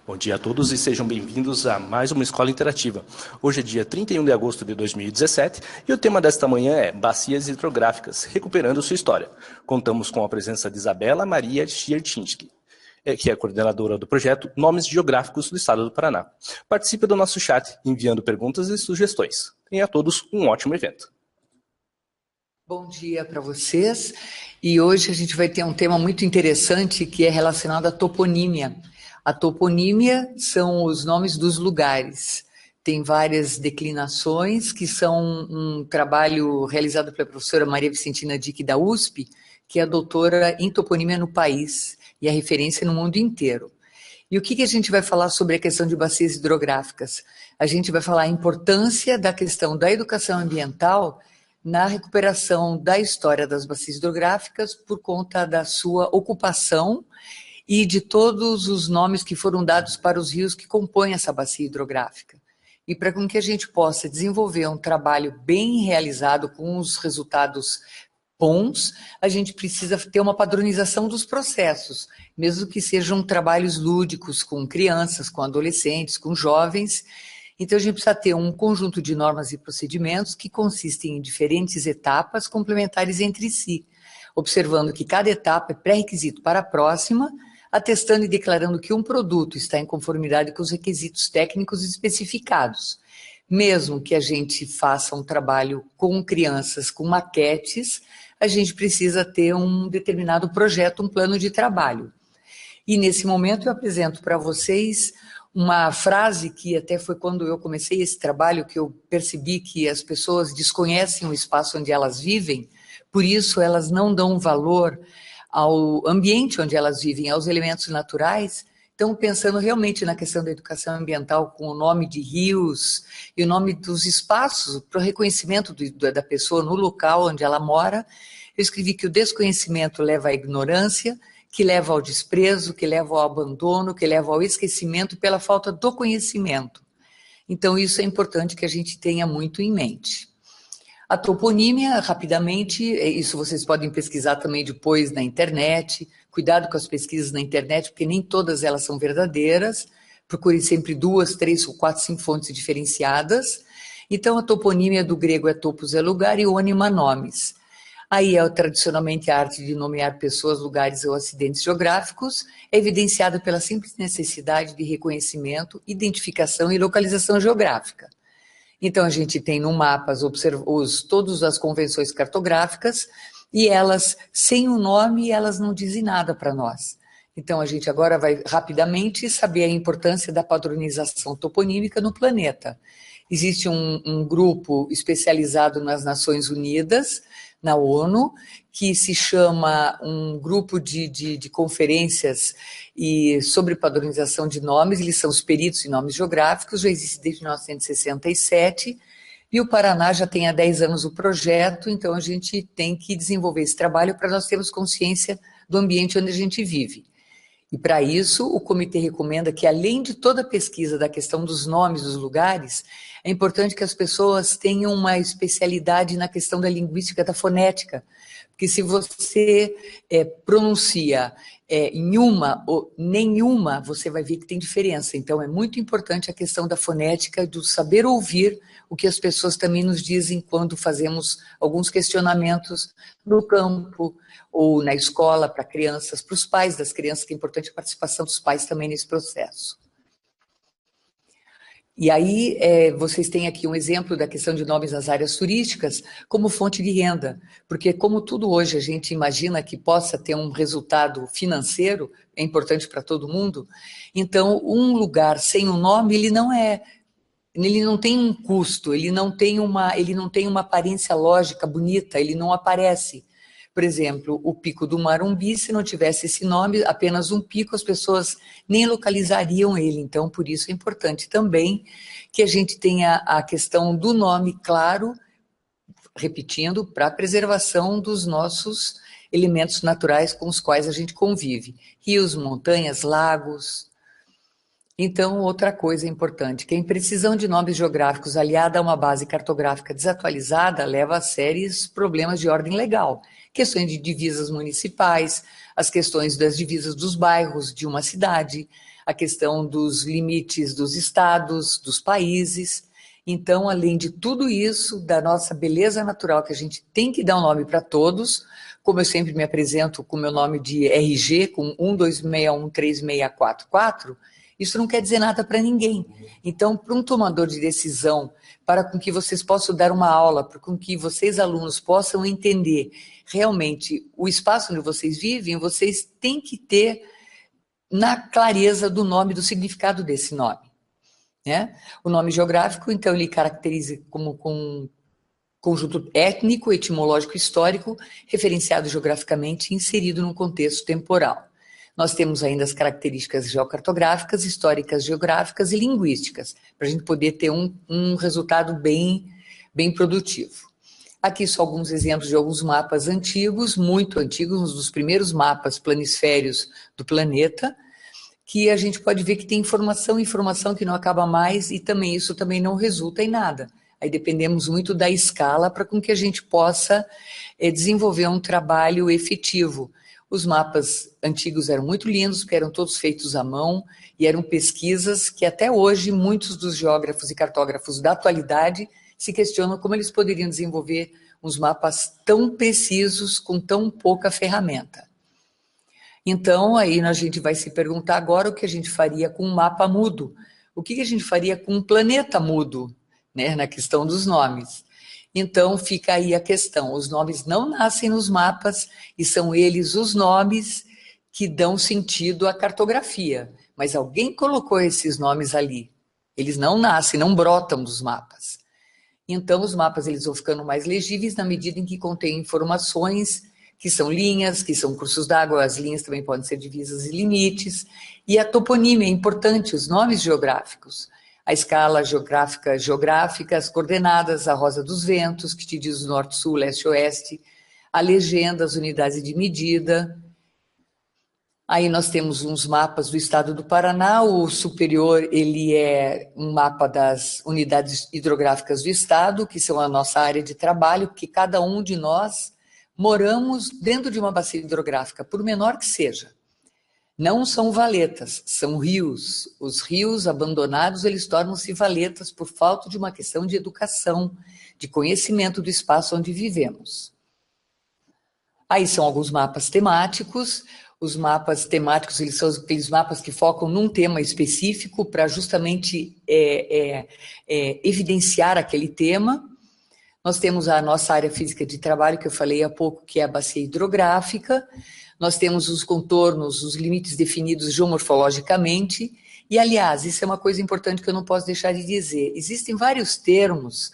Bom dia a todos e sejam bem-vindos a mais uma Escola Interativa. Hoje é dia 31 de agosto de 2017 e o tema desta manhã é Bacias Hidrográficas, recuperando sua história. Contamos com a presença de Isabela Maria Sierczynski, que é coordenadora do projeto Nomes Geográficos do Estado do Paraná. Participe do nosso chat enviando perguntas e sugestões. Tenha a todos um ótimo evento. Bom dia para vocês. E hoje a gente vai ter um tema muito interessante que é relacionado à toponímia. A toponímia são os nomes dos lugares. Tem várias declinações, que são um trabalho realizado pela professora Maria Vicentina Dick da USP, que é doutora em toponímia no país e é referência no mundo inteiro. E o que a gente vai falar sobre a questão de bacias hidrográficas? A gente vai falar a importância da questão da educação ambiental na recuperação da história das bacias hidrográficas por conta da sua ocupação e de todos os nomes que foram dados para os rios que compõem essa bacia hidrográfica. E para que a gente possa desenvolver um trabalho bem realizado, com os resultados bons, a gente precisa ter uma padronização dos processos, mesmo que sejam trabalhos lúdicos com crianças, com adolescentes, com jovens. Então, a gente precisa ter um conjunto de normas e procedimentos que consistem em diferentes etapas complementares entre si, observando que cada etapa é pré-requisito para a próxima, atestando e declarando que um produto está em conformidade com os requisitos técnicos especificados. Mesmo que a gente faça um trabalho com crianças, com maquetes, a gente precisa ter um determinado projeto, um plano de trabalho. E nesse momento eu apresento para vocês uma frase que até foi quando eu comecei esse trabalho que eu percebi que as pessoas desconhecem o espaço onde elas vivem, por isso elas não dão valor ao ambiente onde elas vivem, aos elementos naturais. Então, pensando realmente na questão da educação ambiental com o nome de rios e o nome dos espaços para o reconhecimento da pessoa no local onde ela mora, eu escrevi que o desconhecimento leva à ignorância, que leva ao desprezo, que leva ao abandono, que leva ao esquecimento pela falta do conhecimento. Então, isso é importante que a gente tenha muito em mente. A toponímia, rapidamente, isso vocês podem pesquisar também depois na internet. Cuidado com as pesquisas na internet, porque nem todas elas são verdadeiras. Procure sempre 2, 3 ou 4, 5 fontes diferenciadas. Então, a toponímia do grego é topos, é lugar, e ônima, nomes. Aí é tradicionalmente a arte de nomear pessoas, lugares ou acidentes geográficos, é evidenciada pela simples necessidade de reconhecimento, identificação e localização geográfica. Então, a gente tem no mapa todas as convenções cartográficas e elas, sem o nome, elas não dizem nada para nós. Então, a gente agora vai rapidamente saber a importância da padronização toponímica no planeta. Existe um grupo especializado nas Nações Unidas, na ONU, que se chama um grupo de conferências sobre padronização de nomes. Eles são os peritos em nomes geográficos, já existe desde 1967, e o Paraná já tem há 10 anos o projeto, então a gente tem que desenvolver esse trabalho para nós termos consciência do ambiente onde a gente vive. E para isso, o comitê recomenda que, além de toda a pesquisa da questão dos nomes dos lugares, é importante que as pessoas tenham uma especialidade na questão da linguística, da fonética, porque se você pronuncia em uma ou nenhuma, você vai ver que tem diferença. Então, é muito importante a questão da fonética, do saber ouvir o que as pessoas também nos dizem quando fazemos alguns questionamentos no campo ou na escola para crianças, para os pais das crianças, que é importante a participação dos pais também nesse processo. E aí, vocês têm aqui um exemplo da questão de nomes nas áreas turísticas como fonte de renda, porque como tudo hoje a gente imagina que possa ter um resultado financeiro, é importante para todo mundo, então um lugar sem um nome, ele não tem um custo, ele não tem uma aparência lógica bonita, ele não aparece. Por exemplo, o Pico do Marumbi, se não tivesse esse nome, apenas um pico, as pessoas nem localizariam ele. Então, por isso é importante também que a gente tenha a questão do nome claro, repetindo, para a preservação dos nossos elementos naturais com os quais a gente convive. Rios, montanhas, lagos. Então, outra coisa importante, que a imprecisão de nomes geográficos aliada a uma base cartográfica desatualizada leva a sérios problemas de ordem legal. Questões de divisas municipais, as questões das divisas dos bairros de uma cidade, a questão dos limites dos estados, dos países. Então, além de tudo isso, da nossa beleza natural, que a gente tem que dar um nome para todos, como eu sempre me apresento com o meu nome de RG, com 12613644, isso não quer dizer nada para ninguém. Então, para um tomador de decisão, para com que vocês possam dar uma aula, para com que vocês, alunos, possam entender realmente o espaço onde vocês vivem, vocês têm que ter na clareza do nome, do significado desse nome. Né? O nome geográfico, então, ele caracteriza como um conjunto étnico, etimológico, histórico, referenciado geograficamente e inserido num contexto temporal. Nós temos ainda as características geocartográficas, históricas, geográficas e linguísticas, para a gente poder ter um resultado bem produtivo. Aqui são alguns exemplos de alguns mapas antigos, muito antigos, um dos primeiros mapas planisférios do planeta, que a gente pode ver que tem informação que não acaba mais, e também isso também não resulta em nada. Aí dependemos muito da escala para com que a gente possa desenvolver um trabalho efetivo. Os mapas antigos eram muito lindos, porque eram todos feitos à mão, e eram pesquisas que até hoje muitos dos geógrafos e cartógrafos da atualidade se questionam como eles poderiam desenvolver uns mapas tão precisos com tão pouca ferramenta. Então, aí a gente vai se perguntar agora o que a gente faria com um mapa mudo. O que a gente faria com um planeta mudo, né, na questão dos nomes. Então, fica aí a questão. Os nomes não nascem nos mapas e são eles os nomes que dão sentido à cartografia. Mas alguém colocou esses nomes ali. Eles não nascem, não brotam dos mapas. Então, os mapas eles vão ficando mais legíveis na medida em que contêm informações que são linhas, que são cursos d'água, as linhas também podem ser divisas e limites, e a toponímia é importante, os nomes geográficos, a escala geográfica, as coordenadas, a rosa dos ventos, que te diz o norte-sul, leste-oeste, a legenda, as unidades de medida. Aí nós temos uns mapas do estado do Paraná, o superior ele é um mapa das unidades hidrográficas do estado, que são a nossa área de trabalho, porque cada um de nós moramos dentro de uma bacia hidrográfica, por menor que seja. Não são valetas, são rios. Os rios abandonados, eles tornam-se valetas por falta de uma questão de educação, de conhecimento do espaço onde vivemos. Aí são alguns mapas temáticos. Os mapas temáticos, eles são aqueles mapas que focam num tema específico para justamente evidenciar aquele tema. Nós temos a nossa área física de trabalho, que eu falei há pouco, que é a bacia hidrográfica. Nós temos os contornos, os limites definidos geomorfologicamente. E, aliás, isso é uma coisa importante que eu não posso deixar de dizer. Existem vários termos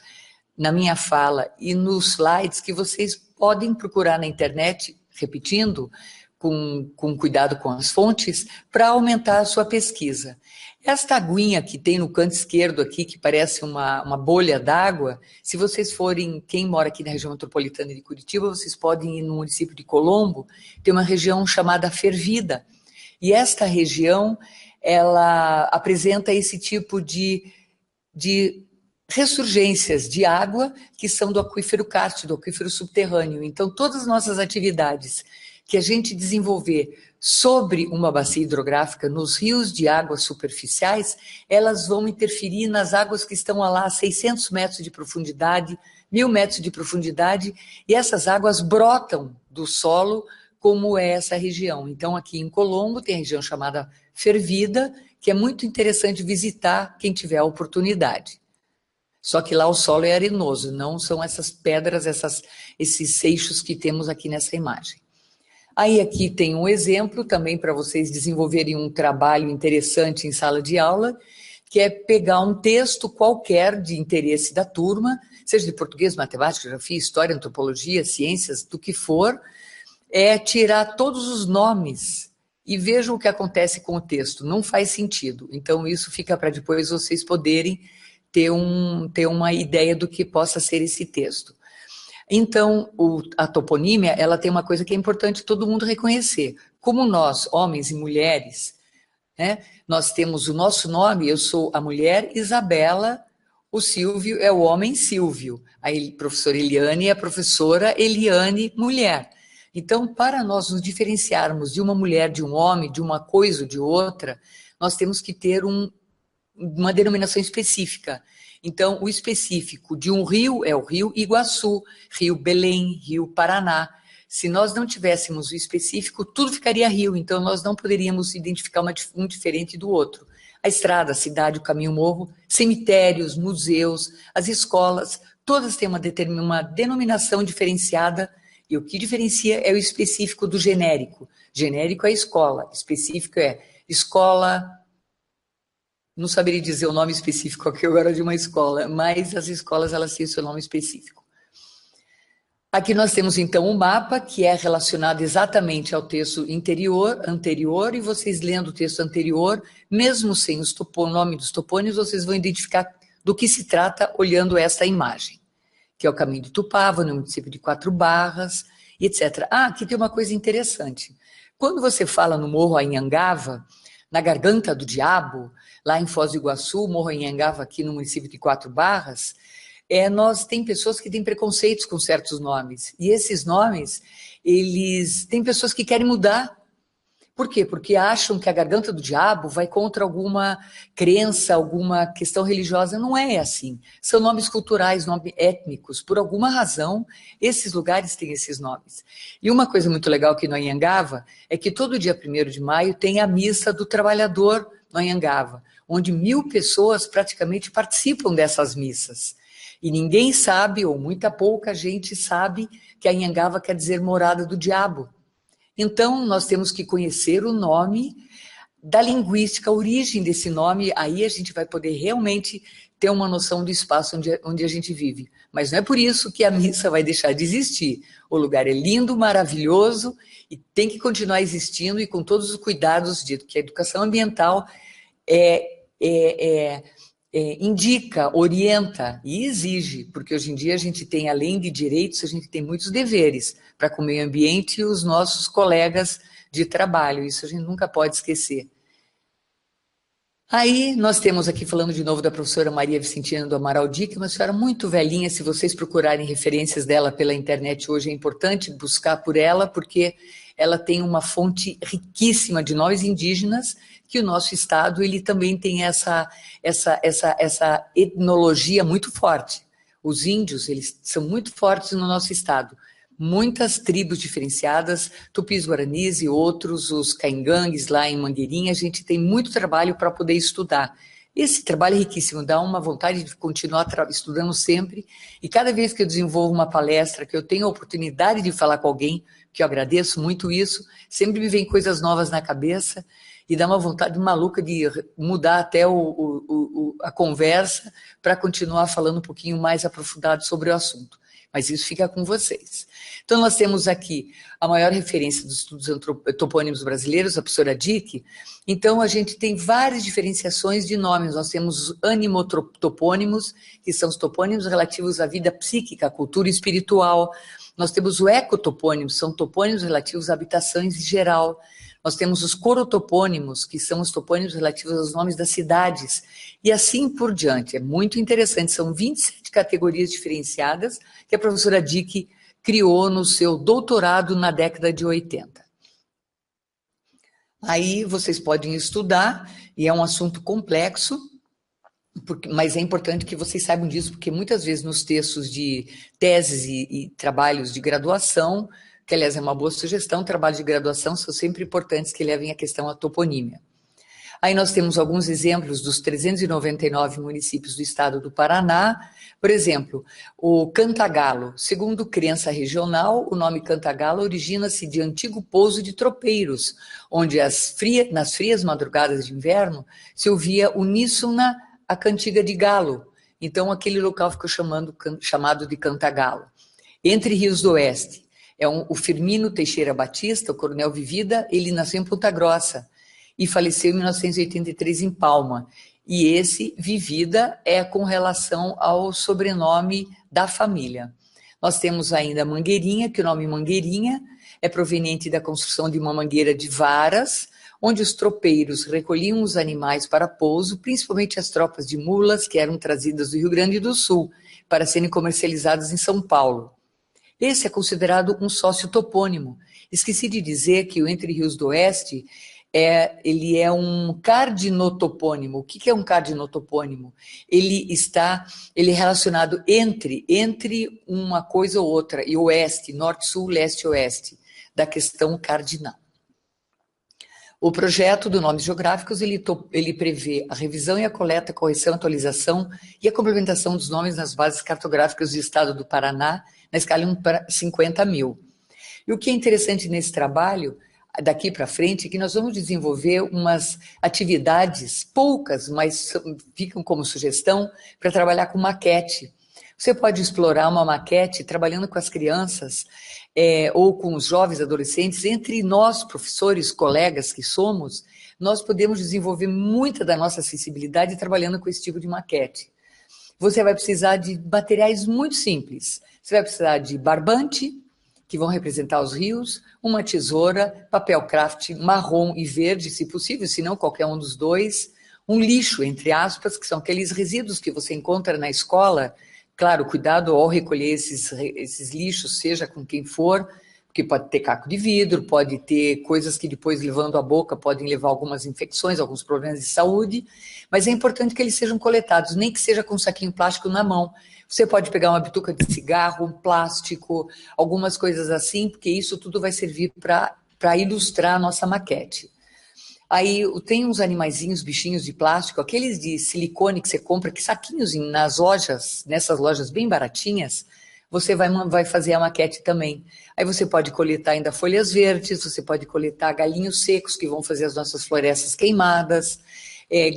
na minha fala e nos slides que vocês podem procurar na internet, repetindo, com cuidado com as fontes, para aumentar a sua pesquisa. Esta aguinha que tem no canto esquerdo aqui, que parece uma bolha d'água, se vocês forem, quem mora aqui na região metropolitana de Curitiba, vocês podem ir no município de Colombo, tem uma região chamada Fervida. E esta região, ela apresenta esse tipo de ressurgências de água que são do aquífero kárstico, do aquífero subterrâneo. Então, todas as nossas atividades que a gente desenvolver sobre uma bacia hidrográfica, nos rios de águas superficiais, elas vão interferir nas águas que estão lá a 600 metros de profundidade, 1.000 metros de profundidade, e essas águas brotam do solo, como é essa região. Então, aqui em Colombo, tem a região chamada Fervida, que é muito interessante visitar quem tiver a oportunidade. Só que lá o solo é arenoso, não são essas pedras, esses seixos que temos aqui nessa imagem. Aí aqui tem um exemplo também para vocês desenvolverem um trabalho interessante em sala de aula, que é pegar um texto qualquer de interesse da turma, seja de português, matemática, geografia, história, antropologia, ciências, do que for, tirar todos os nomes e vejam o que acontece com o texto. Não faz sentido. Então isso fica para depois vocês poderem ter uma ideia do que possa ser esse texto. Então, a toponímia, ela tem uma coisa que é importante todo mundo reconhecer. Como nós, homens e mulheres, né, nós temos o nosso nome, eu sou a mulher Isabela, o Silvio é o homem Silvio, a professora Eliane é a professora Eliane, mulher. Então, para nós nos diferenciarmos de uma mulher, de um homem, de uma coisa ou de outra, nós temos que ter uma denominação específica. Então, o específico de um rio é o Rio Iguaçu, Rio Belém, Rio Paraná. Se nós não tivéssemos o específico, tudo ficaria rio, então nós não poderíamos identificar um diferente do outro. A estrada, a cidade, o caminho, o morro, cemitérios, museus, as escolas, todas têm uma denominação diferenciada, e o que diferencia é o específico do genérico. Genérico é escola, específico é escola. Não saberia dizer o nome específico aqui agora de uma escola, mas as escolas elas têm o seu nome específico. Aqui nós temos então um mapa que é relacionado exatamente ao texto anterior, e vocês lendo o texto anterior, mesmo sem o nome dos topônimos, vocês vão identificar do que se trata olhando esta imagem, que é o caminho de Tupava, no município de Quatro Barras, etc. Aqui tem uma coisa interessante. Quando você fala no Morro Anhangava, na Garganta do Diabo, lá em Foz do Iguaçu, Morro Anhangava aqui no município de Quatro Barras, tem pessoas que têm preconceitos com certos nomes, e esses nomes, tem pessoas que querem mudar. Por quê? Porque acham que a Garganta do Diabo vai contra alguma crença, alguma questão religiosa. Não é assim. São nomes culturais, nomes étnicos. Por alguma razão, esses lugares têm esses nomes. E uma coisa muito legal aqui no Anhangava é que todo dia 1º de maio tem a Missa do Trabalhador no Anhangava, onde 1000 pessoas praticamente participam dessas missas. E ninguém sabe, ou muita pouca gente sabe, que Anhangava quer dizer morada do diabo. Então, nós temos que conhecer o nome da linguística, a origem desse nome, aí a gente vai poder realmente ter uma noção do espaço onde a gente vive. Mas não é por isso que a missa vai deixar de existir. O lugar é lindo, maravilhoso, e tem que continuar existindo, e com todos os cuidados dito que a educação ambiental indica, orienta e exige, porque hoje em dia a gente tem, além de direitos, a gente tem muitos deveres para com o meio ambiente e os nossos colegas de trabalho, isso a gente nunca pode esquecer. Aí nós temos aqui, falando de novo da professora Maria Vicentina do Amaral Dick, uma senhora muito velhinha, se vocês procurarem referências dela pela internet hoje, é importante buscar por ela, porque ela tem uma fonte riquíssima de nomes indígenas, que o nosso estado ele também tem essa etnologia muito forte. Os índios, eles são muito fortes no nosso estado. Muitas tribos diferenciadas, tupis, guaranis e outros, os caingangues lá em Mangueirinha, a gente tem muito trabalho para poder estudar. Esse trabalho é riquíssimo, dá uma vontade de continuar estudando sempre, e cada vez que eu desenvolvo uma palestra, que eu tenho a oportunidade de falar com alguém, que eu agradeço muito isso, sempre me vem coisas novas na cabeça, e dá uma vontade maluca de mudar até a conversa para continuar falando um pouquinho mais aprofundado sobre o assunto. Mas isso fica com vocês. Então, nós temos aqui a maior referência dos estudos topônimos brasileiros, a professora Dick. Então, a gente tem várias diferenciações de nomes. Nós temos os animotopônimos, que são os topônimos relativos à vida psíquica, à cultura espiritual. Nós temos o ecotopônimos, são topônimos relativos a habitações em geral. Nós temos os corotopônimos, que são os topônimos relativos aos nomes das cidades, e assim por diante. É muito interessante, são 27 categorias diferenciadas que a professora Dick criou no seu doutorado na década de 80. Aí vocês podem estudar, e é um assunto complexo, mas é importante que vocês saibam disso, porque muitas vezes nos textos de teses e trabalhos de graduação, que aliás é uma boa sugestão, trabalhos de graduação são sempre importantes que levem a questão à toponímia. Aí nós temos alguns exemplos dos 399 municípios do estado do Paraná. Por exemplo, o Cantagalo. Segundo crença regional, o nome Cantagalo origina-se de antigo pouso de tropeiros, onde nas frias madrugadas de inverno se ouvia uníssona a cantiga de galo. Então aquele local ficou chamado de Cantagalo. Entre Rios do Oeste, o Firmino Teixeira Batista, o coronel Vivida, ele nasceu em Ponta Grossa e faleceu em 1983 em Palma. E esse Vivida é com relação ao sobrenome da família. Nós temos ainda Mangueirinha, que o nome Mangueirinha é proveniente da construção de uma mangueira de varas, onde os tropeiros recolhiam os animais para pouso, principalmente as tropas de mulas que eram trazidas do Rio Grande do Sul, para serem comercializadas em São Paulo. Esse é considerado um sócio topônimo. Esqueci de dizer que o Entre Rios do Oeste ele é um cardinotopônimo. O que é um cardinotopônimo? Ele é relacionado entre uma coisa ou outra, e oeste, norte, sul, leste, oeste, da questão cardinal. O projeto do Nomes Geográficos, ele prevê a revisão e a coleta, correção, atualização e a complementação dos nomes nas bases cartográficas do estado do Paraná, na escala 1 para 50 mil. E o que é interessante nesse trabalho, daqui para frente, é que nós vamos desenvolver umas atividades, poucas, mas ficam como sugestão, para trabalhar com maquete. Você pode explorar uma maquete trabalhando com as crianças ou com os jovens adolescentes. Entre nós, professores, colegas que somos, nós podemos desenvolver muita da nossa sensibilidade trabalhando com esse tipo de maquete. Você vai precisar de materiais muito simples. Você vai precisar de barbante, que vão representar os rios, uma tesoura, papel craft marrom e verde, se possível, se não qualquer um dos dois, um lixo, entre aspas, que são aqueles resíduos que você encontra na escola. Claro, cuidado ao recolher esses lixos, seja com quem for, porque pode ter caco de vidro, pode ter coisas que depois, levando à boca, podem levar algumas infecções, alguns problemas de saúde, mas é importante que eles sejam coletados, nem que seja com um saquinho plástico na mão. Você pode pegar uma bituca de cigarro, um plástico, algumas coisas assim, porque isso tudo vai servir para ilustrar a nossa maquete. Aí tem uns animaizinhos, bichinhos de plástico, aqueles de silicone que você compra, que saquinhos nas lojas, nessas lojas bem baratinhas, você vai fazer a maquete também. Aí você pode coletar ainda folhas verdes, você pode coletar galinhos secos que vão fazer as nossas florestas queimadas,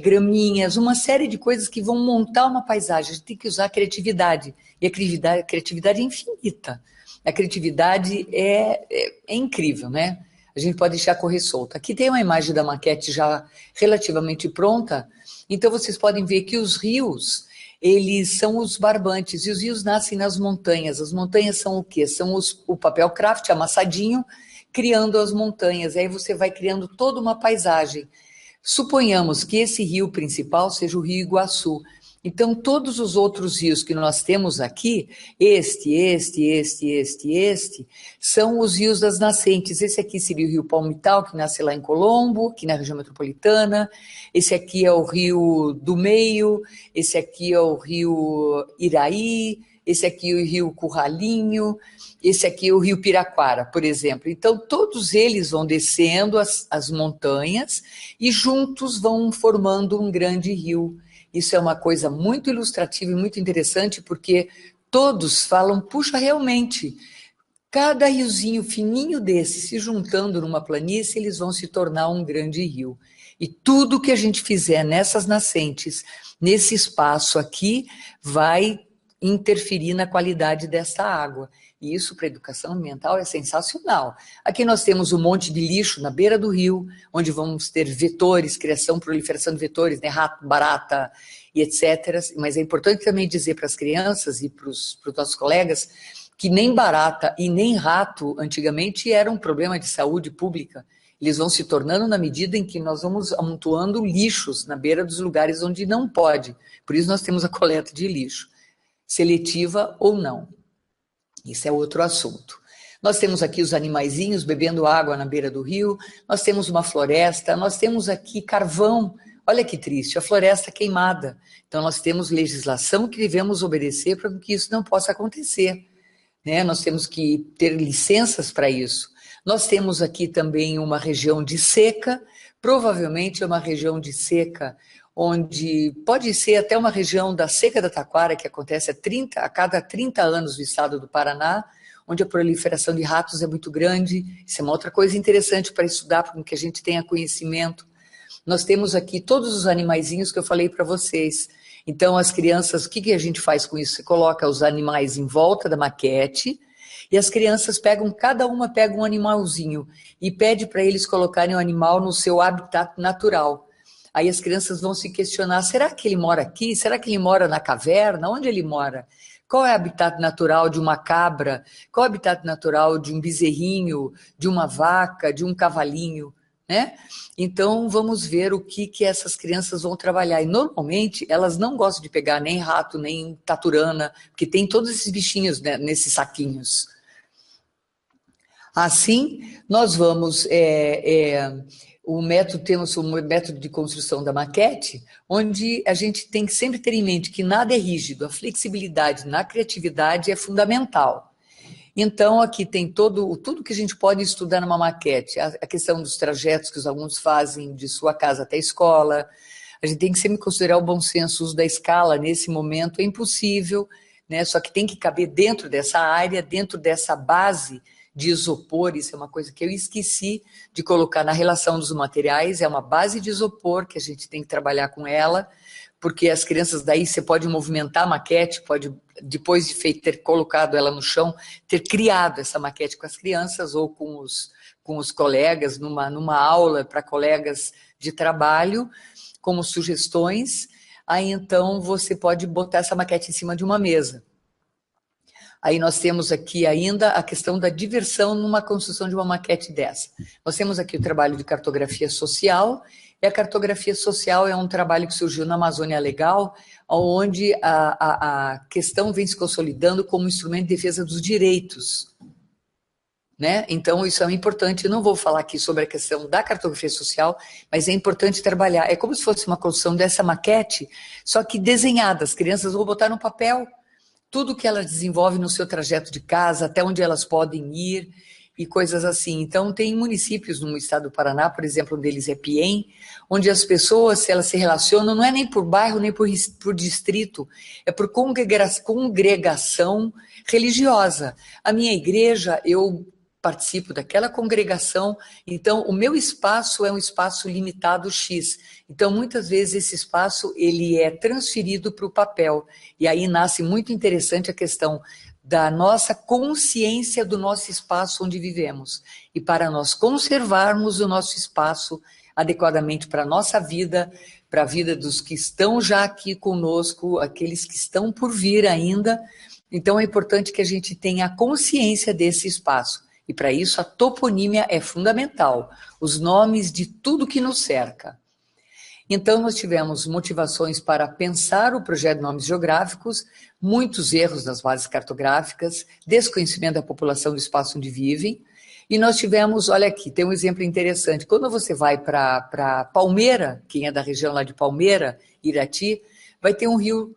graminhas, uma série de coisas que vão montar uma paisagem. A gente tem que usar a criatividade, e a criatividade é infinita. A criatividade é incrível, né? A gente pode deixar correr solta. Aqui tem uma imagem da maquete já relativamente pronta, então vocês podem ver que os rios, eles são os barbantes, e os rios nascem nas montanhas. As montanhas são o quê? São o papel craft amassadinho, criando as montanhas. Aí você vai criando toda uma paisagem. Suponhamos que esse rio principal seja o Rio Iguaçu. Então, todos os outros rios que nós temos aqui, são os rios das nascentes. Esse aqui seria o Rio Palmital, que nasce lá em Colombo, aqui na região metropolitana. Esse aqui é o Rio do Meio, esse aqui é o Rio Iraí, esse aqui é o Rio Curralinho, esse aqui é o Rio Piraquara, por exemplo. Então, todos eles vão descendo as montanhas e juntos vão formando um grande rio. Isso é uma coisa muito ilustrativa e muito interessante, porque todos falam, puxa, realmente, cada riozinho fininho desse se juntando numa planície, eles vão se tornar um grande rio. E tudo que a gente fizer nessas nascentes, nesse espaço aqui, vai interferir na qualidade dessa água. E isso para a educação ambiental é sensacional. Aqui nós temos um monte de lixo na beira do rio, onde vamos ter vetores, criação, proliferação de vetores, né, rato, barata e etc. Mas é importante também dizer para as crianças e para os nossos colegas que nem barata e nem rato antigamente era um problema de saúde pública. Eles vão se tornando na medida em que nós vamos amontoando lixos na beira dos lugares onde não pode. Por isso nós temos a coleta de lixo, seletiva ou não. Isso é outro assunto. Nós temos aqui os animaizinhos bebendo água na beira do rio, nós temos uma floresta, nós temos aqui carvão. Olha que triste, a floresta queimada. Então nós temos legislação que devemos obedecer para que isso não possa acontecer, né? Nós temos que ter licenças para isso. Nós temos aqui também uma região de seca, provavelmente é uma região de seca onde pode ser até uma região da Seca da Taquara, que acontece a cada 30 anos no estado do Paraná, onde a proliferação de ratos é muito grande. Isso é uma outra coisa interessante para estudar, para que a gente tenha conhecimento. Nós temos aqui todos os animaizinhos que eu falei para vocês. Então, as crianças, o que a gente faz com isso? Você coloca os animais em volta da maquete, e as crianças cada uma pega um animalzinho, e pede para eles colocarem o animal no seu habitat natural. Aí as crianças vão se questionar, será que ele mora aqui? Será que ele mora na caverna? Onde ele mora? Qual é o habitat natural de uma cabra? Qual é o habitat natural de um bezerrinho, de uma vaca, de um cavalinho? Né? Então, vamos ver o que essas crianças vão trabalhar. E, normalmente, elas não gostam de pegar nem rato, nem taturana, porque tem todos esses bichinhos, né, nesses saquinhos. Assim, nós vamos... temos o método de construção da maquete, onde a gente tem que sempre ter em mente que nada é rígido, a flexibilidade na criatividade é fundamental. Então, aqui tem tudo que a gente pode estudar numa maquete, a questão dos trajetos que os alunos fazem de sua casa até a escola. A gente tem que sempre considerar o bom senso, o uso da escala nesse momento é impossível, né? Só que tem que caber dentro dessa área, dentro dessa base de isopor. Isso é uma coisa que eu esqueci de colocar na relação dos materiais, é uma base de isopor que a gente tem que trabalhar com ela, porque as crianças daí você pode movimentar a maquete, pode, depois de ter colocado ela no chão, ter criado essa maquete com as crianças ou com os colegas, numa aula para colegas de trabalho, como sugestões. Aí então você pode botar essa maquete em cima de uma mesa. Aí nós temos aqui ainda a questão da diversão numa construção de uma maquete dessa. Nós temos aqui o trabalho de cartografia social, e a cartografia social é um trabalho que surgiu na Amazônia Legal, onde a questão vem se consolidando como instrumento de defesa dos direitos. Né? Então, isso é importante. Eu não vou falar aqui sobre a questão da cartografia social, mas é importante trabalhar. É como se fosse uma construção dessa maquete, só que desenhada. As crianças vão botar no papel tudo que elas desenvolvem no seu trajeto de casa, até onde elas podem ir e coisas assim. Então, tem municípios no estado do Paraná, por exemplo, um deles é Piém, onde as pessoas, se elas se relacionam, não é nem por bairro, nem por distrito, é por congregação religiosa. A minha igreja, eu participo daquela congregação, então o meu espaço é um espaço limitado X. Então, muitas vezes esse espaço ele é transferido para o papel, e aí nasce muito interessante a questão da nossa consciência do nosso espaço onde vivemos, e para nós conservarmos o nosso espaço adequadamente para a nossa vida, para a vida dos que estão já aqui conosco, aqueles que estão por vir ainda. Então, é importante que a gente tenha consciência desse espaço. E para isso a toponímia é fundamental, os nomes de tudo que nos cerca. Então nós tivemos motivações para pensar o projeto de nomes geográficos, muitos erros nas bases cartográficas, desconhecimento da população do espaço onde vivem, e nós tivemos, olha aqui, tem um exemplo interessante, quando você vai para Palmeira, quem é da região lá de Palmeira, Irati, vai ter um rio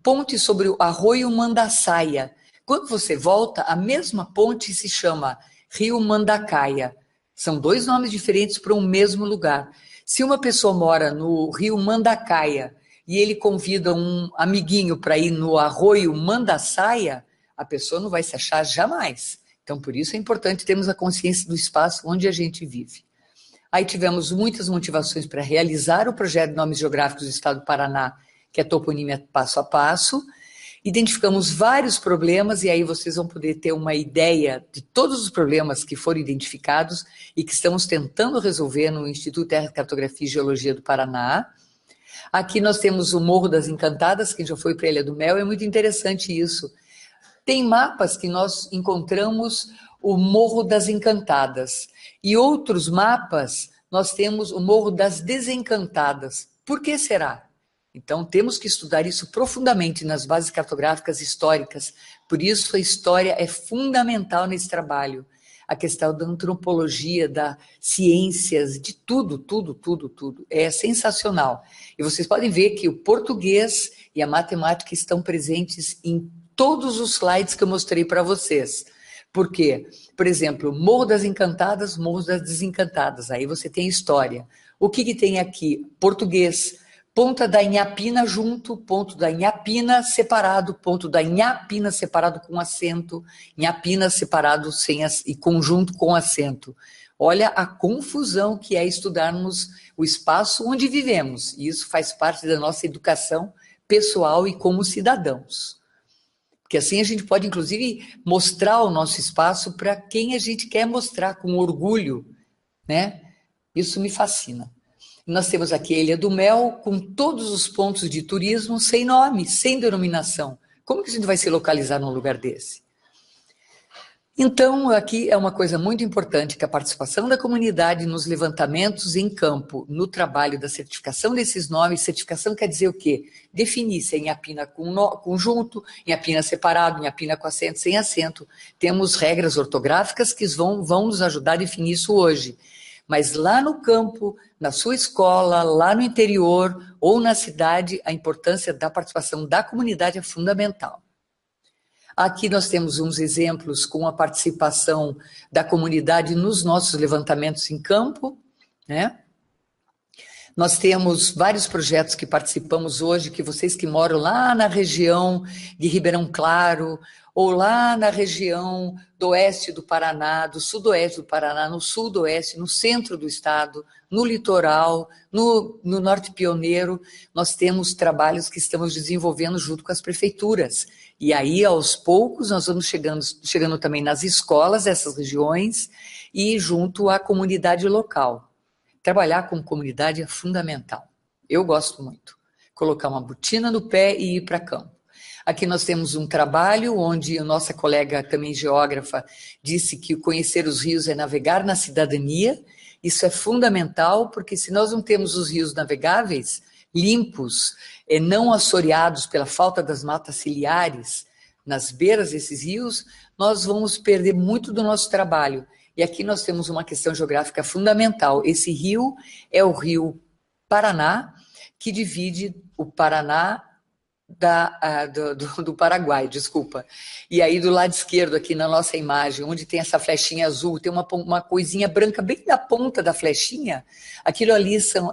ponte sobre o arroio Mandaçaia. Quando você volta, a mesma ponte se chama Rio Mandacaia. São dois nomes diferentes para um mesmo lugar. Se uma pessoa mora no Rio Mandacaia e ele convida um amiguinho para ir no arroio Mandaçaia, a pessoa não vai se achar jamais. Então, por isso é importante termos a consciência do espaço onde a gente vive. Aí tivemos muitas motivações para realizar o projeto de nomes geográficos do Estado do Paraná, que é a toponímia passo a passo. Identificamos vários problemas e aí vocês vão poder ter uma ideia de todos os problemas que foram identificados e que estamos tentando resolver no Instituto Terra, Cartografia e Geologia do Paraná. Aqui nós temos o Morro das Encantadas, quem já foi para a Ilha do Mel, é muito interessante isso. Tem mapas que nós encontramos o Morro das Encantadas e outros mapas nós temos o Morro das Desencantadas. Por que será? Então, temos que estudar isso profundamente nas bases cartográficas históricas. Por isso, a história é fundamental nesse trabalho. A questão da antropologia, das ciências, de tudo. É sensacional. E vocês podem ver que o português e a matemática estão presentes em todos os slides que eu mostrei para vocês. Por quê? Por exemplo, Morro das Encantadas, Morro das Desencantadas. Aí você tem história. O que tem aqui? Português. Ponta da Inhapina junto, ponto da Inhapina separado, ponto da Inhapina separado com acento, Inhapina separado e conjunto com acento. Olha a confusão que é estudarmos o espaço onde vivemos. E isso faz parte da nossa educação pessoal e como cidadãos. Porque assim a gente pode, inclusive, mostrar o nosso espaço para quem a gente quer mostrar com orgulho, né? Isso me fascina. Nós temos aqui a Ilha do Mel, com todos os pontos de turismo, sem nome, sem denominação. Como que a gente vai se localizar num lugar desse? Então, aqui é uma coisa muito importante, que a participação da comunidade nos levantamentos em campo, no trabalho da certificação desses nomes. Certificação quer dizer o quê? Definir se é Inhapina com junto, Inhapina separado, Inhapina com acento, sem acento. Temos regras ortográficas que vão nos ajudar a definir isso hoje. Mas lá no campo, na sua escola, lá no interior ou na cidade, a importância da participação da comunidade é fundamental. Aqui nós temos uns exemplos com a participação da comunidade nos nossos levantamentos em campo, né? Nós temos vários projetos que participamos hoje, que vocês que moram lá na região de Ribeirão Claro, ou lá na região do oeste do Paraná, do sudoeste do Paraná, no sudoeste, no centro do estado, no litoral, no norte pioneiro, nós temos trabalhos que estamos desenvolvendo junto com as prefeituras. E aí, aos poucos, nós vamos chegando também nas escolas dessas regiões e junto à comunidade local. Trabalhar com comunidade é fundamental. Eu gosto muito. Colocar uma botina no pé e ir para campo. Aqui nós temos um trabalho onde a nossa colega, também geógrafa, disse que conhecer os rios é navegar na cidadania. Isso é fundamental, porque se nós não temos os rios navegáveis, limpos, não assoreados pela falta das matas ciliares nas beiras desses rios, nós vamos perder muito do nosso trabalho. E aqui nós temos uma questão geográfica fundamental. Esse rio é o rio Paraná, que divide o Paraná do Paraguai, desculpa. E aí do lado esquerdo, aqui na nossa imagem, onde tem essa flechinha azul, tem uma coisinha branca bem na ponta da flechinha. Aquilo ali são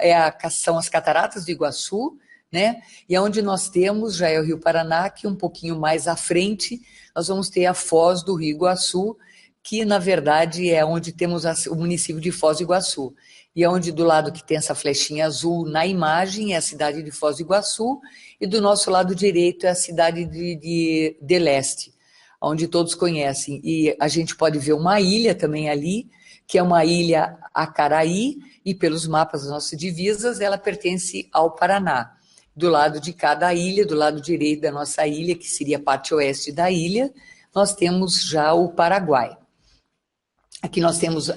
as cataratas do Iguaçu, né? E onde nós temos, já é o Rio Paraná, que um pouquinho mais à frente, nós vamos ter a foz do Rio Iguaçu, que na verdade é onde temos o município de Foz do Iguaçu. E é onde do lado que tem essa flechinha azul na imagem é a cidade de Foz do Iguaçu, e do nosso lado direito é a cidade de Leste, onde todos conhecem. E a gente pode ver uma ilha também ali, que é uma ilha Acaraí, e pelos mapas das nossas divisas, ela pertence ao Paraná. Do lado de cada ilha, do lado direito da nossa ilha, que seria a parte oeste da ilha, nós temos já o Paraguai. Aqui nós temos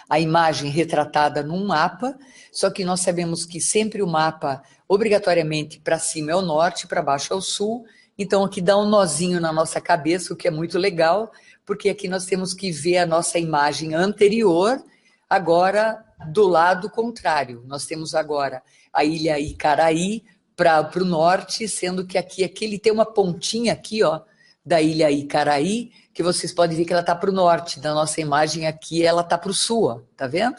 a imagem retratada num mapa, só que nós sabemos que sempre o mapa, obrigatoriamente, para cima é o norte, para baixo é o sul, então aqui dá um nozinho na nossa cabeça, o que é muito legal, porque aqui nós temos que ver a nossa imagem anterior, agora do lado contrário. Nós temos agora a ilha Icaraí para o norte, sendo que aqui ele tem uma pontinha aqui, ó, da ilha Icaraí, que vocês podem ver que ela está para o norte, da nossa imagem aqui ela está para o sul, ó, tá vendo?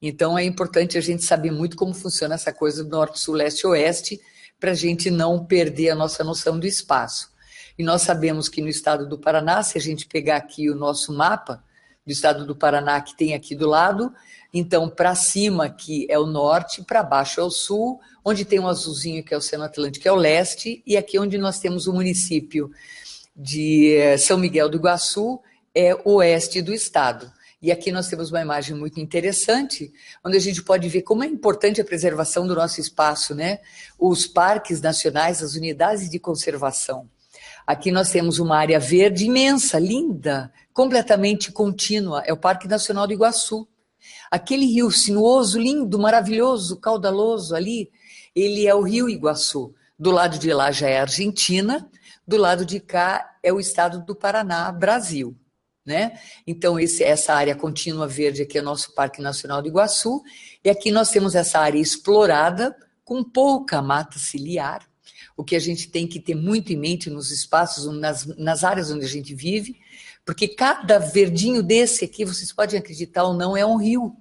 Então é importante a gente saber muito como funciona essa coisa do norte, sul, leste, oeste, para a gente não perder a nossa noção do espaço. E nós sabemos que no estado do Paraná, se a gente pegar aqui o nosso mapa do estado do Paraná, que tem aqui do lado, então para cima aqui é o norte, para baixo é o sul, onde tem um azulzinho que é o Oceano Atlântico é o leste, e aqui onde nós temos o município de São Miguel do Iguaçu é o oeste do estado. E aqui nós temos uma imagem muito interessante, onde a gente pode ver como é importante a preservação do nosso espaço, né? Os parques nacionais, as unidades de conservação. Aqui nós temos uma área verde imensa, linda, completamente contínua, é o Parque Nacional do Iguaçu. Aquele rio sinuoso, lindo, maravilhoso, caudaloso ali, ele é o Rio Iguaçu. Do lado de lá já é a Argentina, do lado de cá é o estado do Paraná, Brasil, né? Então essa área contínua verde aqui é o nosso Parque Nacional do Iguaçu, e aqui nós temos essa área explorada com pouca mata ciliar, o que a gente tem que ter muito em mente nos espaços, nas áreas onde a gente vive, porque cada verdinho desse aqui, vocês podem acreditar ou não, é um rio.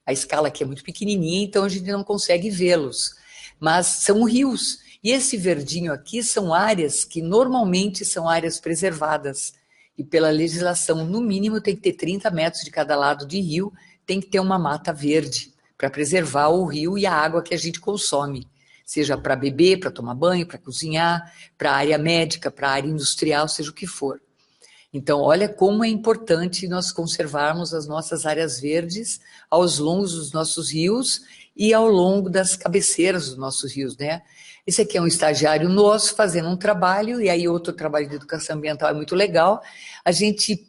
A escala aqui é muito pequenininha, então a gente não consegue vê-los, mas são rios. E esse verdinho aqui são áreas que normalmente são áreas preservadas. E pela legislação, no mínimo, tem que ter 30 metros de cada lado de rio, tem que ter uma mata verde para preservar o rio e a água que a gente consome. Seja para beber, para tomar banho, para cozinhar, para a área médica, para a área industrial, seja o que for. Então, olha como é importante nós conservarmos as nossas áreas verdes aos longos dos nossos rios e ao longo das cabeceiras dos nossos rios, né? Esse aqui é um estagiário nosso fazendo um trabalho, e aí outro trabalho de educação ambiental é muito legal, a gente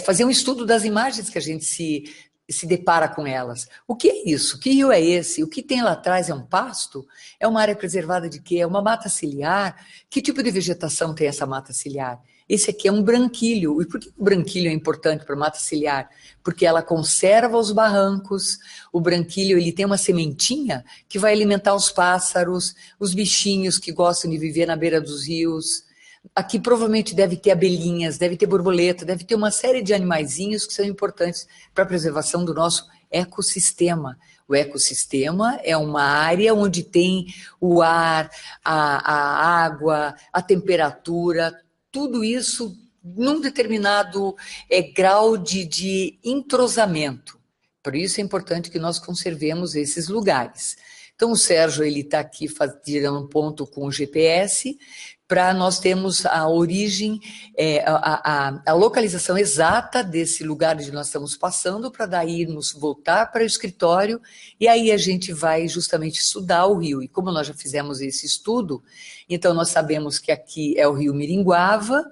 fazer um estudo das imagens que a gente se depara com elas. O que é isso? Que rio é esse? O que tem lá atrás é um pasto? É uma área preservada de quê? É uma mata ciliar? Que tipo de vegetação tem essa mata ciliar? Esse aqui é um branquilho. E por que o branquilho é importante para a mata ciliar? Porque ela conserva os barrancos. O branquilho, ele tem uma sementinha que vai alimentar os pássaros, os bichinhos que gostam de viver na beira dos rios. Aqui provavelmente deve ter abelhinhas, deve ter borboleta, deve ter uma série de animaizinhos que são importantes para a preservação do nosso ecossistema. O ecossistema é uma área onde tem o ar, a água, a temperatura, tudo isso num determinado grau de entrosamento. Por isso é importante que nós conservemos esses lugares. Então o Sérgio está aqui tirando um ponto com o GPS, para nós termos a origem, a localização exata desse lugar onde nós estamos passando, para daí irmos voltar para o escritório, e aí a gente vai justamente estudar o rio. E como nós já fizemos esse estudo, então nós sabemos que aqui é o rio Miringuava.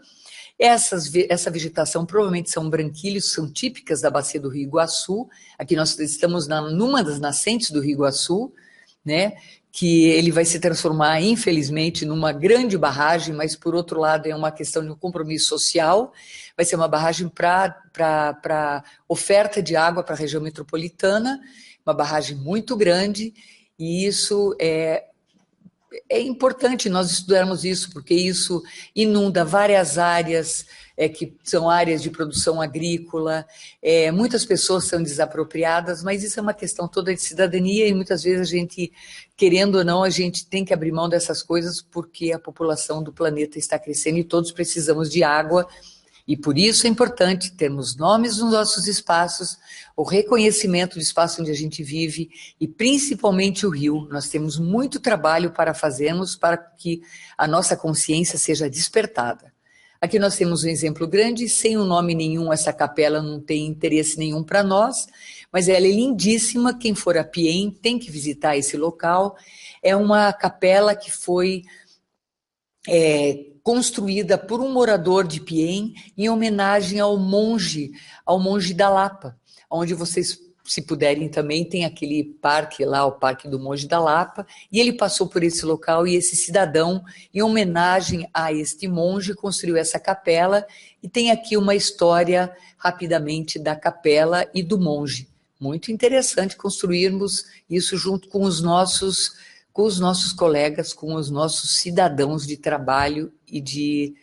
Essa vegetação provavelmente são branquilhos, são típicas da bacia do Rio Iguaçu. Aqui nós estamos numa das nascentes do Rio Iguaçu, né, que ele vai se transformar, infelizmente, numa grande barragem, mas, por outro lado, é uma questão de um compromisso social. Vai ser uma barragem para oferta de água para a região metropolitana, uma barragem muito grande, e isso é importante nós estudarmos isso, porque isso inunda várias áreas, que são áreas de produção agrícola, muitas pessoas são desapropriadas, mas isso é uma questão toda de cidadania, e muitas vezes a gente, querendo ou não, a gente tem que abrir mão dessas coisas, porque a população do planeta está crescendo e todos precisamos de água. E por isso é importante termos nomes nos nossos espaços, o reconhecimento do espaço onde a gente vive e principalmente o rio. Nós temos muito trabalho para fazermos para que a nossa consciência seja despertada. Aqui nós temos um exemplo grande, sem um nome nenhum, essa capela não tem interesse nenhum para nós, mas ela é lindíssima, quem for a Piên tem que visitar esse local. É uma capela que foi construída por um morador de Piên em homenagem ao monge da Lapa, onde vocês, se puderem também, tem aquele parque lá, o Parque do Monge da Lapa, e ele passou por esse local e esse cidadão, em homenagem a este monge, construiu essa capela, e tem aqui uma história, rapidamente, da capela e do monge. Muito interessante construirmos isso junto com os nossos colegas, com os nossos cidadãos de trabalho e de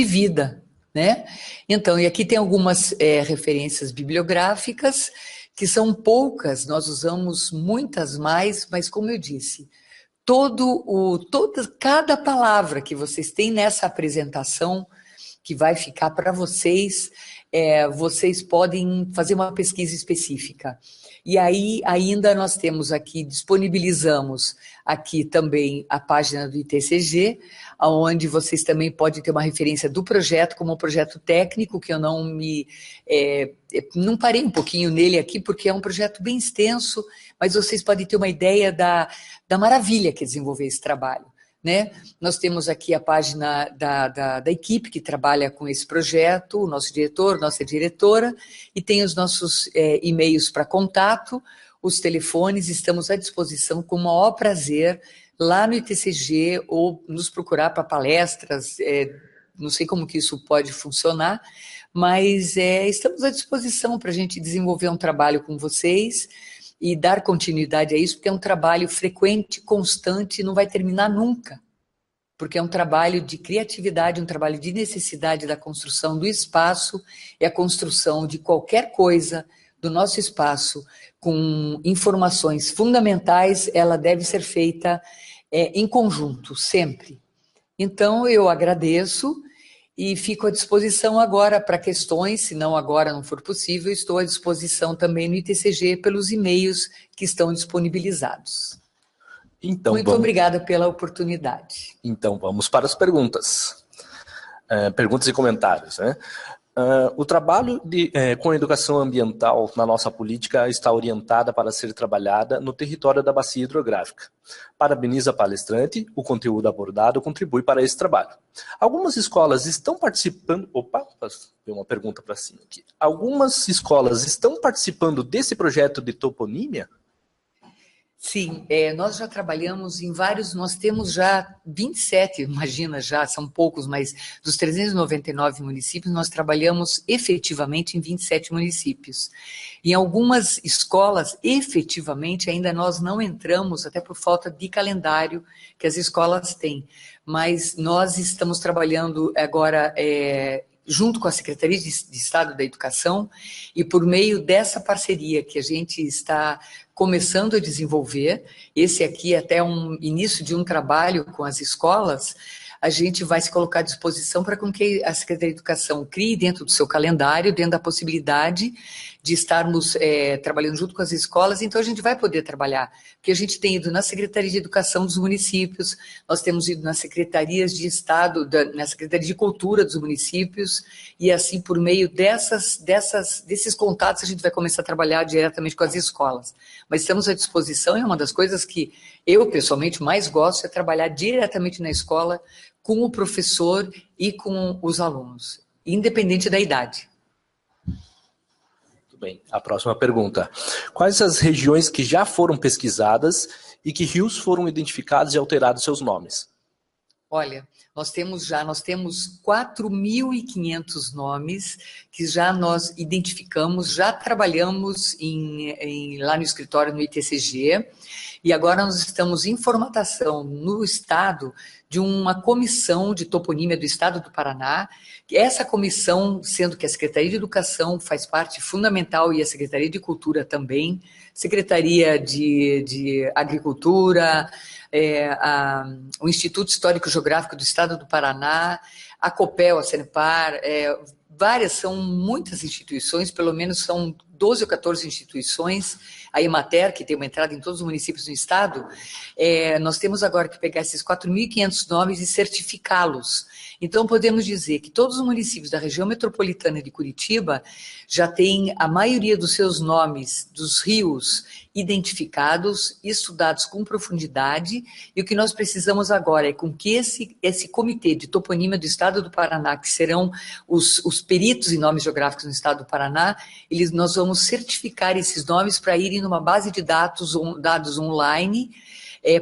vida, né? Então, e aqui tem algumas referências bibliográficas, que são poucas, nós usamos muitas mais, mas como eu disse, cada palavra que vocês têm nessa apresentação, que vai ficar para vocês, vocês podem fazer uma pesquisa específica. E aí, ainda nós temos aqui, disponibilizamos aqui também a página do ITCG, onde vocês também podem ter uma referência do projeto, como um projeto técnico, que eu não parei um pouquinho nele aqui, porque é um projeto bem extenso, mas vocês podem ter uma ideia da maravilha que é desenvolver esse trabalho. Né? Nós temos aqui a página da equipe que trabalha com esse projeto, o nosso diretor, nossa diretora, e tem os nossos e-mails para contato, os telefones, estamos à disposição com o maior prazer lá no ITCG, ou nos procurar para palestras, não sei como que isso pode funcionar, mas estamos à disposição para a gente desenvolver um trabalho com vocês, e dar continuidade a isso, porque é um trabalho frequente, constante, e não vai terminar nunca, porque é um trabalho de criatividade, um trabalho de necessidade da construção do espaço, e a construção de qualquer coisa do nosso espaço, com informações fundamentais, ela deve ser feita em conjunto, sempre. Então, eu agradeço, e fico à disposição agora para questões, se não agora não for possível, estou à disposição também no ITCG pelos e-mails que estão disponibilizados. Então, muito obrigada pela oportunidade. Então, vamos para as perguntas. Perguntas e comentários, né? O trabalho com a educação ambiental na nossa política está orientada para ser trabalhada no território da bacia hidrográfica. Parabeniza a palestrante, o conteúdo abordado contribui para esse trabalho. Algumas escolas estão participando... Opa, tem uma pergunta para cima aqui. Algumas escolas estão participando desse projeto de toponímia? Sim, nós já trabalhamos em vários, nós temos já 27, imagina já, são poucos, mas dos 399 municípios, nós trabalhamos efetivamente em 27 municípios. Em algumas escolas, efetivamente, ainda nós não entramos, até por falta de calendário que as escolas têm, mas nós estamos trabalhando agora junto com a Secretaria de Estado da Educação, e por meio dessa parceria que a gente está começando a desenvolver, esse aqui é até um início de um trabalho com as escolas, a gente vai se colocar à disposição para que a Secretaria de Educação crie dentro do seu calendário, dentro da possibilidade de estarmos trabalhando junto com as escolas, então a gente vai poder trabalhar, porque a gente tem ido na Secretaria de Educação dos municípios, nós temos ido nas Secretarias de Estado, na Secretaria de Cultura dos municípios, e assim, por meio desses contatos, a gente vai começar a trabalhar diretamente com as escolas. Mas estamos à disposição, e uma das coisas que eu, pessoalmente, mais gosto é trabalhar diretamente na escola com o professor e com os alunos, independente da idade. Muito bem. A próxima pergunta. Quais as regiões que já foram pesquisadas e que rios foram identificados e alterados seus nomes? Olha, nós temos 4.500 nomes que já nós identificamos, já trabalhamos lá no escritório no ITCG, e agora nós estamos em formatação no Estado de uma comissão de toponímia do Estado do Paraná. Essa comissão, sendo que a Secretaria de Educação faz parte fundamental e a Secretaria de Cultura também, Secretaria de Agricultura, o Instituto Histórico Geográfico do Estado do Paraná, a COPEL, a Cenepar, são muitas instituições, pelo menos são 12 ou 14 instituições, a Emater, que tem uma entrada em todos os municípios do estado, nós temos agora que pegar esses 4.500 nomes e certificá-los. Então, podemos dizer que todos os municípios da região metropolitana de Curitiba já têm a maioria dos seus nomes dos rios identificados, estudados com profundidade, e o que nós precisamos agora é com que esse comitê de toponímia do Estado do Paraná, que serão os peritos em nomes geográficos no Estado do Paraná, nós vamos certificar esses nomes para irem numa base de dados online,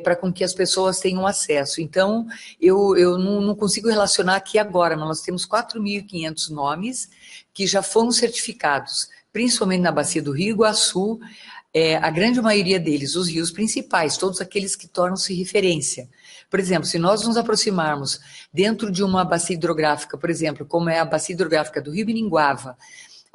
para com que as pessoas tenham acesso. Então, eu não consigo relacionar aqui agora, mas nós temos 4.500 nomes que já foram certificados, principalmente na bacia do Rio Iguaçu, a grande maioria deles, os rios principais, todos aqueles que tornam-se referência. Por exemplo, se nós nos aproximarmos dentro de uma bacia hidrográfica, por exemplo, como é a bacia hidrográfica do Rio Miringuava,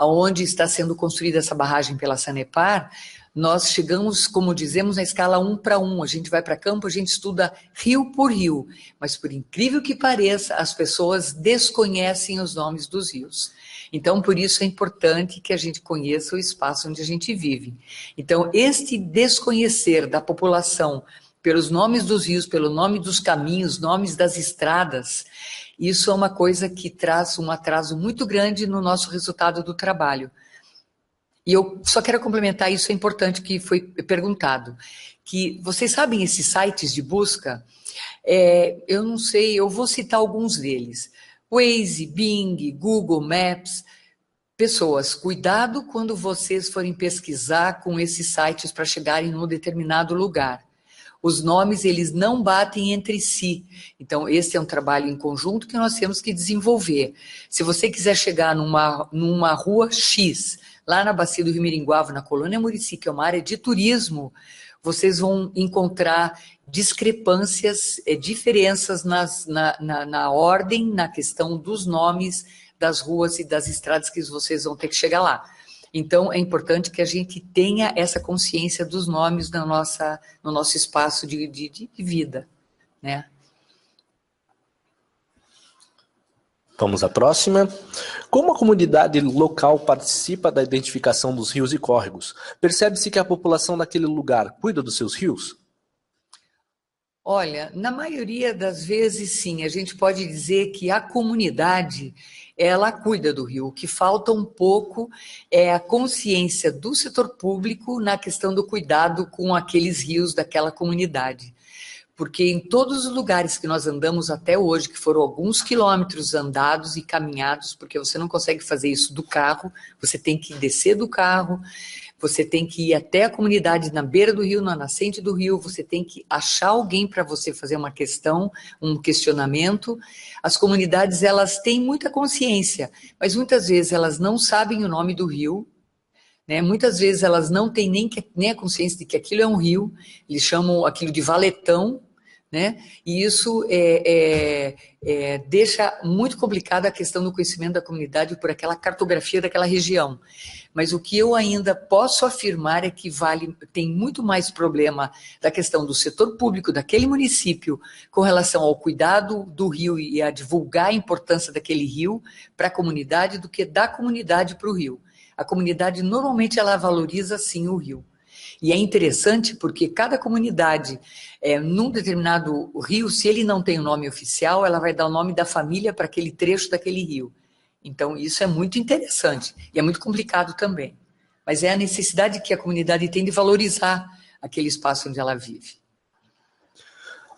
onde está sendo construída essa barragem pela Sanepar, nós chegamos, como dizemos, na escala 1:1. A gente vai para campo, a gente estuda rio por rio. Mas, por incrível que pareça, as pessoas desconhecem os nomes dos rios. Então, por isso é importante que a gente conheça o espaço onde a gente vive. Então, este desconhecer da população pelos nomes dos rios, pelo nome dos caminhos, nomes das estradas, isso é uma coisa que traz um atraso muito grande no nosso resultado do trabalho. E eu só quero complementar, isso é importante que foi perguntado, que vocês sabem esses sites de busca? Eu não sei, eu vou citar alguns deles. Waze, Bing, Google Maps. Pessoas, cuidado quando vocês forem pesquisar com esses sites para chegarem num determinado lugar. Os nomes, eles não batem entre si. Então, esse é um trabalho em conjunto que nós temos que desenvolver. Se você quiser chegar numa rua X, lá na bacia do Rio Miringuava, na Colônia Murici, que é uma área de turismo, vocês vão encontrar discrepâncias, diferenças na ordem, na questão dos nomes das ruas e das estradas que vocês vão ter que chegar lá. Então, é importante que a gente tenha essa consciência dos nomes no nosso espaço de vida, né? Vamos à próxima. Como a comunidade local participa da identificação dos rios e córregos? Percebe-se que a população daquele lugar cuida dos seus rios? Olha, na maioria das vezes, sim. A gente pode dizer que a comunidade, ela cuida do rio. O que falta um pouco é a consciência do setor público na questão do cuidado com aqueles rios daquela comunidade. Porque em todos os lugares que nós andamos até hoje, que foram alguns quilômetros andados e caminhados, porque você não consegue fazer isso do carro, você tem que descer do carro, você tem que ir até a comunidade na beira do rio, na nascente do rio, você tem que achar alguém para você fazer uma questão, um questionamento. As comunidades, elas têm muita consciência, mas muitas vezes elas não sabem o nome do rio, né? Muitas vezes elas não têm nem a consciência de que aquilo é um rio, eles chamam aquilo de valetão, né? E isso deixa muito complicada a questão do conhecimento da comunidade por aquela cartografia daquela região. Mas o que eu ainda posso afirmar é que tem muito mais problema da questão do setor público daquele município com relação ao cuidado do rio e a divulgar a importância daquele rio para a comunidade do que da comunidade para o rio. A comunidade normalmente ela valoriza sim o rio. E é interessante porque cada comunidade, num determinado rio, se ele não tem o nome oficial, ela vai dar o nome da família para aquele trecho daquele rio. Então, isso é muito interessante e é muito complicado também. Mas é a necessidade que a comunidade tem de valorizar aquele espaço onde ela vive.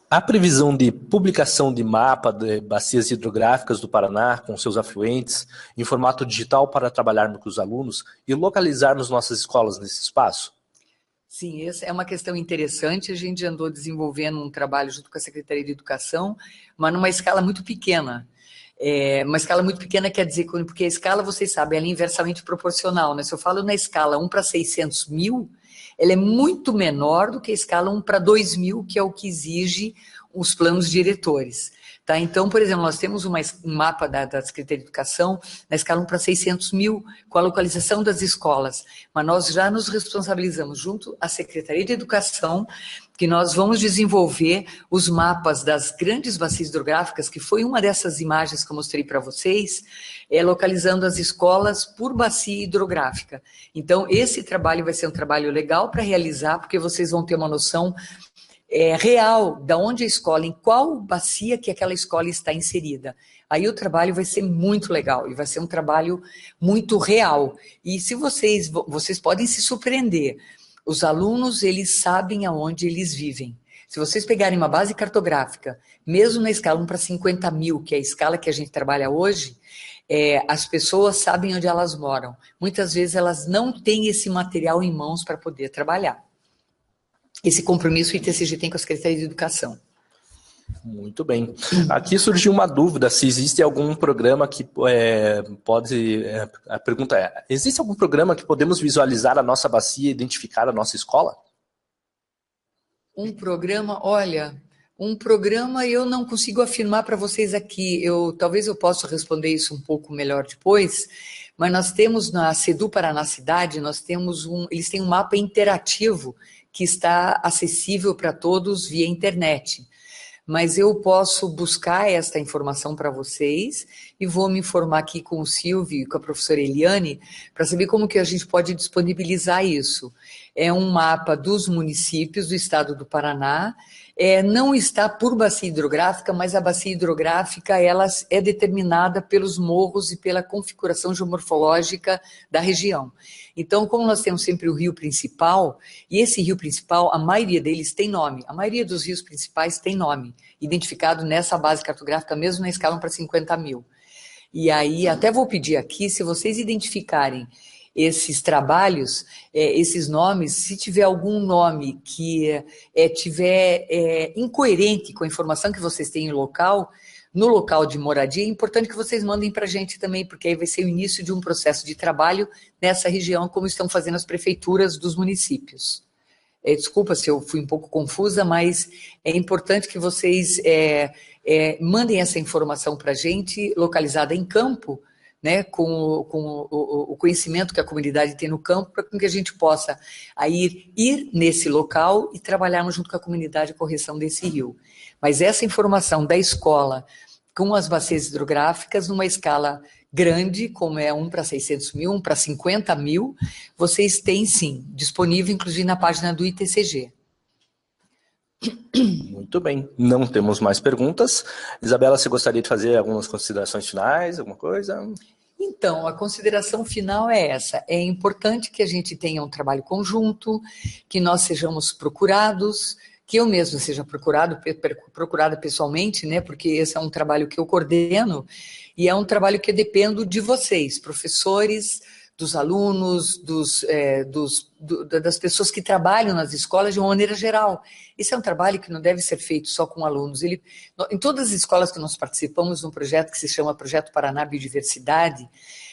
Há previsão de publicação de mapa de bacias hidrográficas do Paraná com seus afluentes em formato digital para trabalharmos com os alunos e localizarmos nossas escolas nesse espaço? Sim, essa é uma questão interessante. A gente andou desenvolvendo um trabalho junto com a Secretaria de Educação, mas numa escala muito pequena. Uma escala muito pequena quer dizer, porque a escala, vocês sabem, ela é inversamente proporcional, né? Se eu falo na escala 1 para 600 mil, ela é muito menor do que a escala 1 para 2 mil, que é o que exige os planos diretores. Tá? Então, por exemplo, nós temos um mapa da Secretaria de Educação na escala 1 para 600 mil, com a localização das escolas, mas nós já nos responsabilizamos junto à Secretaria de Educação que nós vamos desenvolver os mapas das grandes bacias hidrográficas, que foi uma dessas imagens que eu mostrei para vocês, localizando as escolas por bacia hidrográfica. Então, esse trabalho vai ser um trabalho legal para realizar, porque vocês vão ter uma noção real da onde a escola, em qual bacia que aquela escola está inserida. Aí o trabalho vai ser muito legal e vai ser um trabalho muito real. E se vocês podem se surpreender, os alunos, eles sabem aonde eles vivem. Se vocês pegarem uma base cartográfica, mesmo na escala 1 para 50 mil, que é a escala que a gente trabalha hoje, as pessoas sabem onde elas moram. Muitas vezes elas não têm esse material em mãos para poder trabalhar. Esse compromisso o ITCG tem com a Secretaria de Educação. Muito bem. Aqui surgiu uma dúvida se existe algum programa que a pergunta é, existe algum programa que podemos visualizar a nossa bacia e identificar a nossa escola? Um programa, eu não consigo afirmar para vocês aqui, talvez eu possa responder isso um pouco melhor depois, mas nós temos na Sedu Paraná Cidade, eles têm um mapa interativo que está acessível para todos via internet. Mas eu posso buscar esta informação para vocês e vou me informar aqui com o Silvio e com a professora Eliane para saber como que a gente pode disponibilizar isso. É um mapa dos municípios do estado do Paraná, não está por bacia hidrográfica, mas a bacia hidrográfica ela é determinada pelos morros e pela configuração geomorfológica da região. Então, como nós temos sempre o rio principal, e esse rio principal, a maioria deles tem nome, a maioria dos rios principais tem nome, identificado nessa base cartográfica, mesmo na escala 1 para 50 mil. E aí, até vou pedir aqui, se vocês identificarem esses trabalhos, esses nomes, se tiver algum nome que tiver incoerente com a informação que vocês têm no local de moradia, é importante que vocês mandem para a gente também, porque aí vai ser o início de um processo de trabalho nessa região, como estão fazendo as prefeituras dos municípios. Desculpa se eu fui um pouco confusa, mas é importante que vocês mandem essa informação para a gente, localizada em campo, né, com o conhecimento que a comunidade tem no campo, para que a gente possa aí ir nesse local e trabalharmos junto com a comunidade a correção desse rio. Mas essa informação da escola com as bacias hidrográficas, numa escala grande, como é 1 para 600 mil, 1 para 50 mil, vocês têm sim, disponível inclusive na página do ITCG. Muito bem, não temos mais perguntas. Isabela, você gostaria de fazer algumas considerações finais, alguma coisa? Então, a consideração final é essa. É importante que a gente tenha um trabalho conjunto, que nós sejamos procurados, que eu mesma seja procurada pessoalmente, né? Porque esse é um trabalho que eu coordeno e é um trabalho que eu dependo de vocês, professores, dos alunos, das pessoas que trabalham nas escolas de uma maneira geral. Esse é um trabalho que não deve ser feito só com alunos. Em todas as escolas que nós participamos de um projeto que se chama Projeto Paraná Biodiversidade,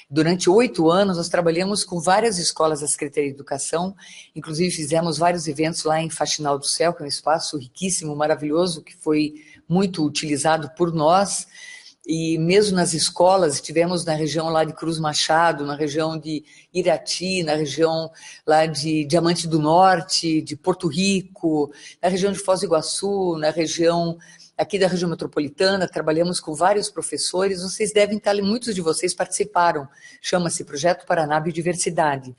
durante 8 anos nós trabalhamos com várias escolas da Secretaria de Educação, inclusive fizemos vários eventos lá em Faxinal do Céu, que é um espaço riquíssimo, maravilhoso, que foi muito utilizado por nós. E mesmo nas escolas, estivemos na região lá de Cruz Machado, na região de Irati, na região lá de Diamante do Norte, de Porto Rico, na região de Foz do Iguaçu, na região aqui da região metropolitana, trabalhamos com vários professores, vocês devem estar, muitos de vocês participaram, chama-se Projeto Paraná Biodiversidade.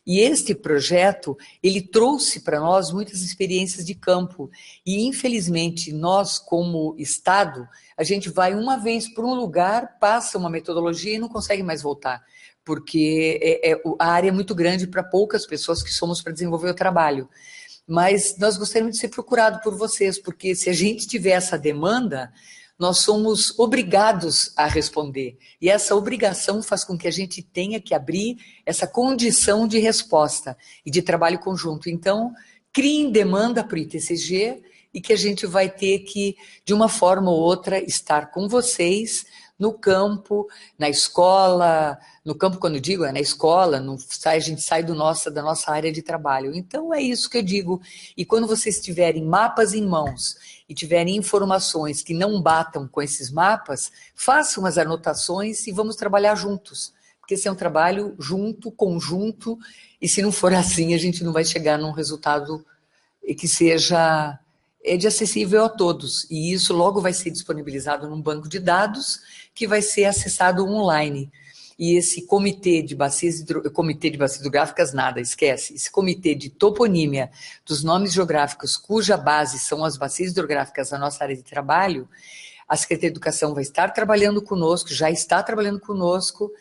E este projeto, ele trouxe para nós muitas experiências de campo. E, infelizmente, nós, como Estado, a gente vai uma vez para um lugar, passa uma metodologia e não consegue mais voltar. Porque a área é muito grande para poucas pessoas que somos para desenvolver o trabalho. Mas nós gostaríamos de ser procurados por vocês, porque se a gente tiver essa demanda, nós somos obrigados a responder. E essa obrigação faz com que a gente tenha que abrir essa condição de resposta e de trabalho conjunto. Então, criem demanda para o ITCG e que a gente vai ter que, de uma forma ou outra, estar com vocês no campo, na escola, no campo quando eu digo é na escola, a gente sai da nossa área de trabalho. Então é isso que eu digo. E quando vocês tiverem mapas em mãos e tiverem informações que não batam com esses mapas, façam as anotações e vamos trabalhar juntos. Porque esse é um trabalho junto, conjunto, e se não for assim, a gente não vai chegar num resultado que seja de acessível a todos. E isso logo vai ser disponibilizado num banco de dados que vai ser acessado online. E esse comitê de bacias hidrográficas, nada, esquece. Esse comitê de toponímia dos nomes geográficos, cuja base são as bacias hidrográficas da nossa área de trabalho, a Secretaria de Educação vai estar trabalhando conosco, já está trabalhando conosco,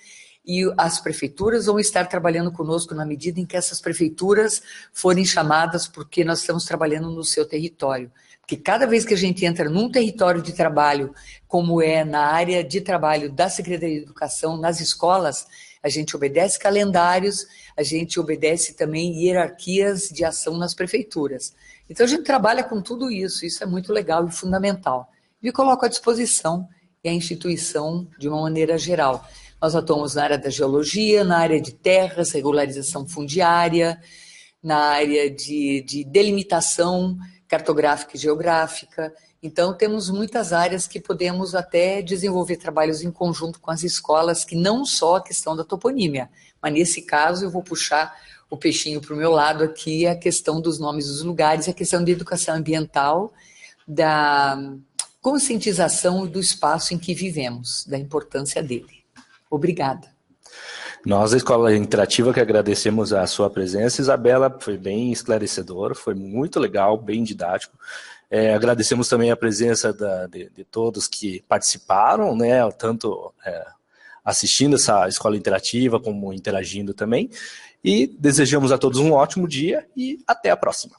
e as prefeituras vão estar trabalhando conosco na medida em que essas prefeituras forem chamadas, porque nós estamos trabalhando no seu território. Porque cada vez que a gente entra num território de trabalho, como é na área de trabalho da Secretaria de Educação, nas escolas, a gente obedece calendários, a gente obedece também hierarquias de ação nas prefeituras. Então a gente trabalha com tudo isso é muito legal e fundamental. E coloco à disposição a instituição de uma maneira geral. Nós atuamos na área da geologia, na área de terras, regularização fundiária, na área de delimitação cartográfica e geográfica. Então, temos muitas áreas que podemos até desenvolver trabalhos em conjunto com as escolas, que não só a questão da toponímia, mas nesse caso eu vou puxar o peixinho para o meu lado aqui, a questão dos nomes dos lugares, a questão de educação ambiental, da conscientização do espaço em que vivemos, da importância dele. Obrigada. Nós, da Escola Interativa, que agradecemos a sua presença. Isabela, foi bem esclarecedor, foi muito legal, bem didático. Agradecemos também a presença de todos que participaram, né, tanto assistindo essa Escola Interativa, como interagindo também. E desejamos a todos um ótimo dia e até a próxima.